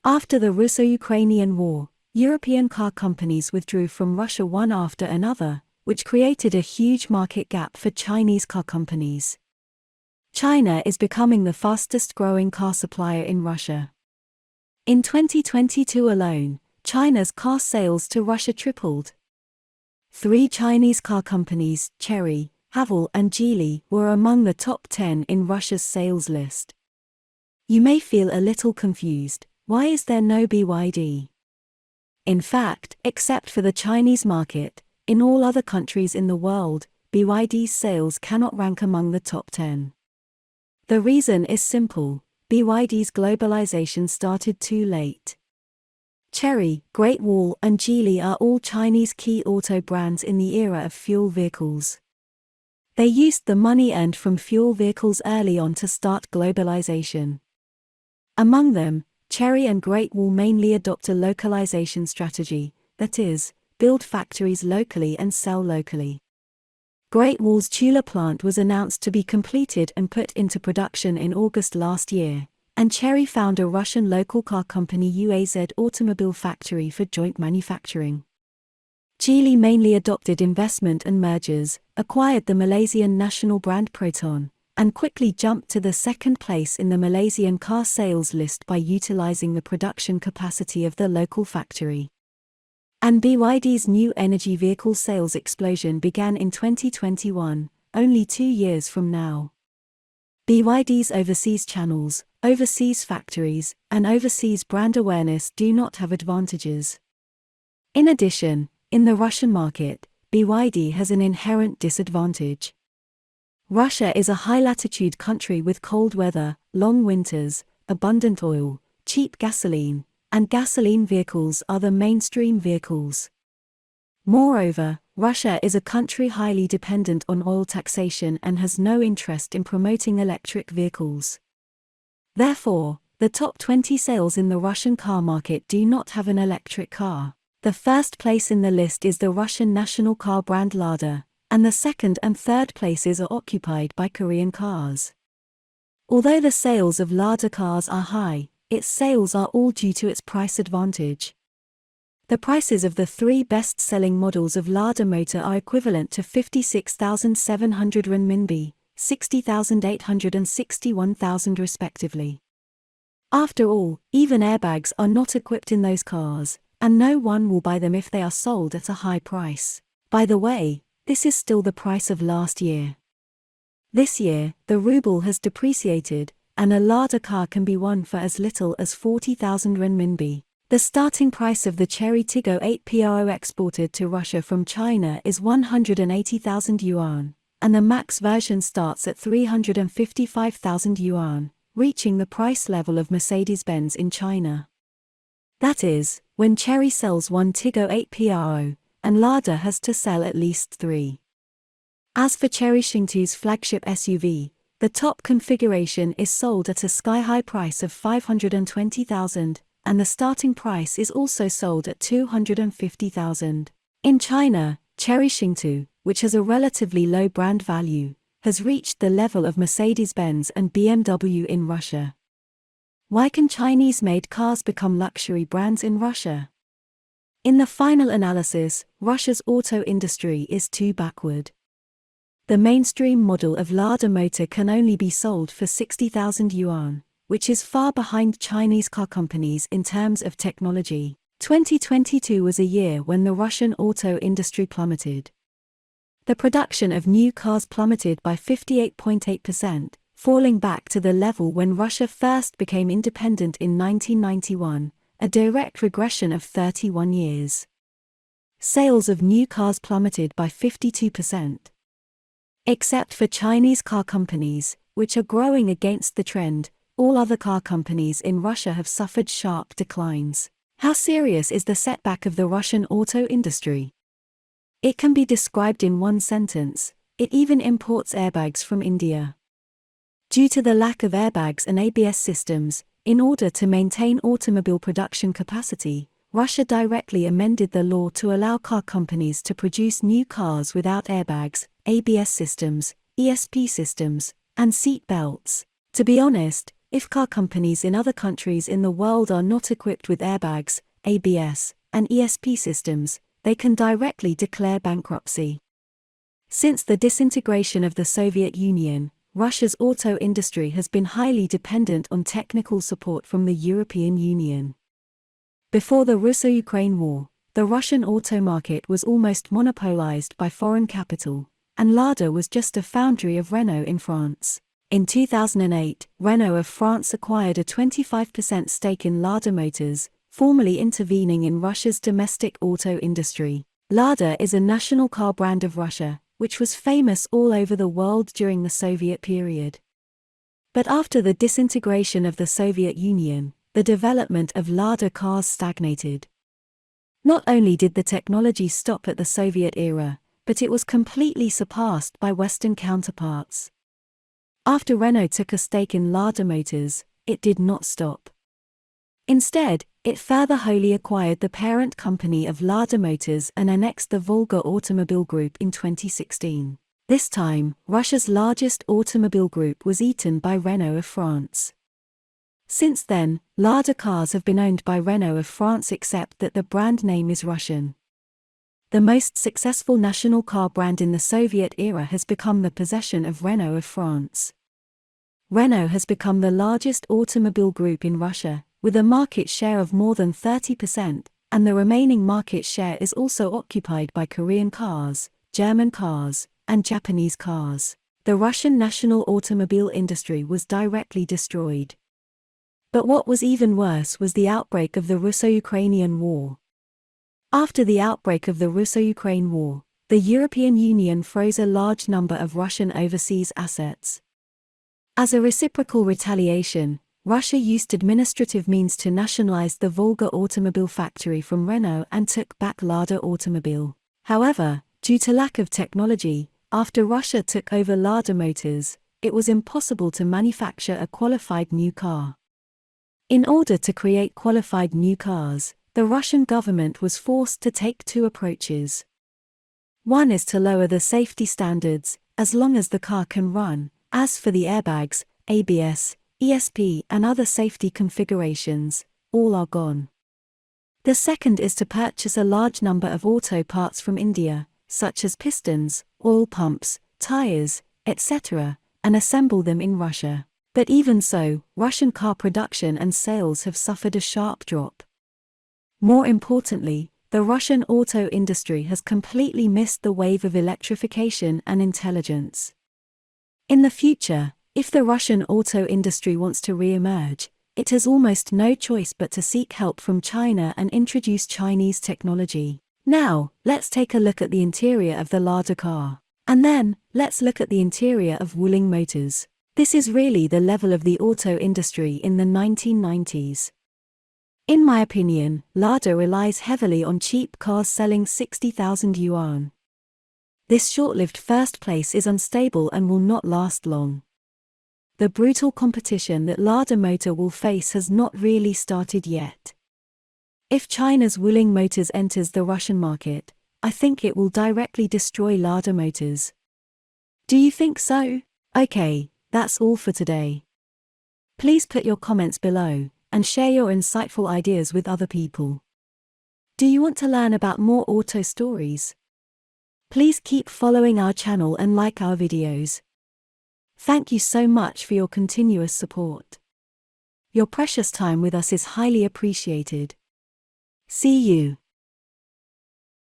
After the Russo-Ukrainian War, European car companies withdrew from Russia one after another, which created a huge market gap for Chinese car companies. China is becoming the fastest-growing car supplier in Russia. In 2022 alone, China's car sales to Russia tripled. 3 Chinese car companies, Chery, Haval and Geely, were among the top 10 in Russia's sales list. You may feel a little confused. Why is there no BYD? In fact, except for the Chinese market, in all other countries in the world, BYD's sales cannot rank among the top 10. The reason is simple: BYD's globalization started too late. Chery, Great Wall and Geely are all Chinese key auto brands in the era of fuel vehicles. They used the money earned from fuel vehicles early on to start globalization. Among them, Chery and Great Wall mainly adopt a localization strategy, that is, build factories locally and sell locally. Great Wall's Tula plant was announced to be completed and put into production in August last year, and Chery found a Russian local car company UAZ Automobile Factory for joint manufacturing. Geely mainly adopted investment and mergers, acquired the Malaysian national brand Proton, and quickly jumped to the second place in the Malaysian car sales list by utilizing the production capacity of the local factory. And BYD's new energy vehicle sales explosion began in 2021, only 2 years from now. BYD's overseas channels, overseas factories, and overseas brand awareness do not have advantages. In addition, in the Russian market, BYD has an inherent disadvantage. Russia is a high-latitude country with cold weather, long winters, abundant oil, cheap gasoline, and gasoline vehicles are the mainstream vehicles. Moreover, Russia is a country highly dependent on oil taxation and has no interest in promoting electric vehicles. Therefore, the top 20 sales in the Russian car market do not have an electric car. The first place in the list is the Russian national car brand Lada, and the second and third places are occupied by Korean cars. Although the sales of Lada cars are high, its sales are all due to its price advantage. The prices of the 3 best-selling models of Lada motor are equivalent to 56,700 renminbi, 60,800 and 61,000 respectively. After all, even airbags are not equipped in those cars, and no one will buy them if they are sold at a high price. By the way, this is still the price of last year. This year, the ruble has depreciated, and a Lada car can be won for as little as 40,000 renminbi. The starting price of the Chery Tiggo 8 Pro exported to Russia from China is 180,000 yuan, and the max version starts at 355,000 yuan, reaching the price level of Mercedes-Benz in China. That is, when Chery sells one Tiggo 8 Pro, and Lada has to sell at least 3. As for Chery Xingtu's flagship SUV, the top configuration is sold at a sky-high price of 520,000, and the starting price is also sold at 250,000. In China, Chery Xingtu, which has a relatively low brand value, has reached the level of Mercedes-Benz and BMW in Russia. Why can Chinese-made cars become luxury brands in Russia? In the final analysis, Russia's auto industry is too backward. The mainstream model of Lada motor can only be sold for 60,000 yuan, which is far behind Chinese car companies in terms of technology. 2022 was a year when the Russian auto industry plummeted. The production of new cars plummeted by 58.8%, falling back to the level when Russia first became independent in 1991. A direct regression of 31 years. Sales of new cars plummeted by 52%. Except for Chinese car companies, which are growing against the trend, all other car companies in Russia have suffered sharp declines. How serious is the setback of the Russian auto industry? It can be described in one sentence: it even imports airbags from India. Due to the lack of airbags and ABS systems, in order to maintain automobile production capacity, Russia directly amended the law to allow car companies to produce new cars without airbags, ABS systems, ESP systems, and seat belts. To be honest, if car companies in other countries in the world are not equipped with airbags, ABS, and ESP systems, they can directly declare bankruptcy. Since the disintegration of the Soviet Union, Russia's auto industry has been highly dependent on technical support from the European Union. Before the Russo-Ukraine War, the Russian auto market was almost monopolized by foreign capital, and Lada was just a foundry of Renault in France. In 2008, Renault of France acquired a 25% stake in Lada Motors, formally intervening in Russia's domestic auto industry. Lada is a national car brand of Russia, which was famous all over the world during the Soviet period. But after the disintegration of the Soviet Union, the development of Lada cars stagnated. Not only did the technology stop at the Soviet era, but it was completely surpassed by Western counterparts. After Renault took a stake in Lada Motors, it did not stop. Instead, it further wholly acquired the parent company of Lada Motors and annexed the Volga Automobile Group in 2016. This time, Russia's largest automobile group was eaten by Renault of France. Since then, Lada cars have been owned by Renault of France except that the brand name is Russian. The most successful national car brand in the Soviet era has become the possession of Renault of France. Renault has become the largest automobile group in Russia, with a market share of more than 30%, and the remaining market share is also occupied by Korean cars, German cars, and Japanese cars. The Russian national automobile industry was directly destroyed. But what was even worse was the outbreak of the Russo-Ukrainian War. After the outbreak of the Russo-Ukraine War, the European Union froze a large number of Russian overseas assets. As a reciprocal retaliation, Russia used administrative means to nationalize the Volga Automobile Factory from Renault and took back Lada Automobile. However, due to lack of technology, after Russia took over Lada Motors, it was impossible to manufacture a qualified new car. In order to create qualified new cars, the Russian government was forced to take two approaches. One is to lower the safety standards, as long as the car can run. As for the airbags, ABS, ESP and other safety configurations, all are gone. The second is to purchase a large number of auto parts from India, such as pistons, oil pumps, tires, etc., and assemble them in Russia. But even so, Russian car production and sales have suffered a sharp drop. More importantly, the Russian auto industry has completely missed the wave of electrification and intelligence. In the future, if the Russian auto industry wants to re-emerge, it has almost no choice but to seek help from China and introduce Chinese technology. Now, let's take a look at the interior of the Lada car. And then, let's look at the interior of Wuling Motors. This is really the level of the auto industry in the 1990s. In my opinion, Lada relies heavily on cheap cars selling 60,000 yuan. This short-lived first place is unstable and will not last long. The brutal competition that Lada Motor will face has not really started yet. If China's Wuling Motors enters the Russian market, I think it will directly destroy Lada Motors. Do you think so? Okay, that's all for today. Please put your comments below, and share your insightful ideas with other people. Do you want to learn about more auto stories? Please keep following our channel and like our videos. Thank you so much for your continuous support. Your precious time with us is highly appreciated. See you.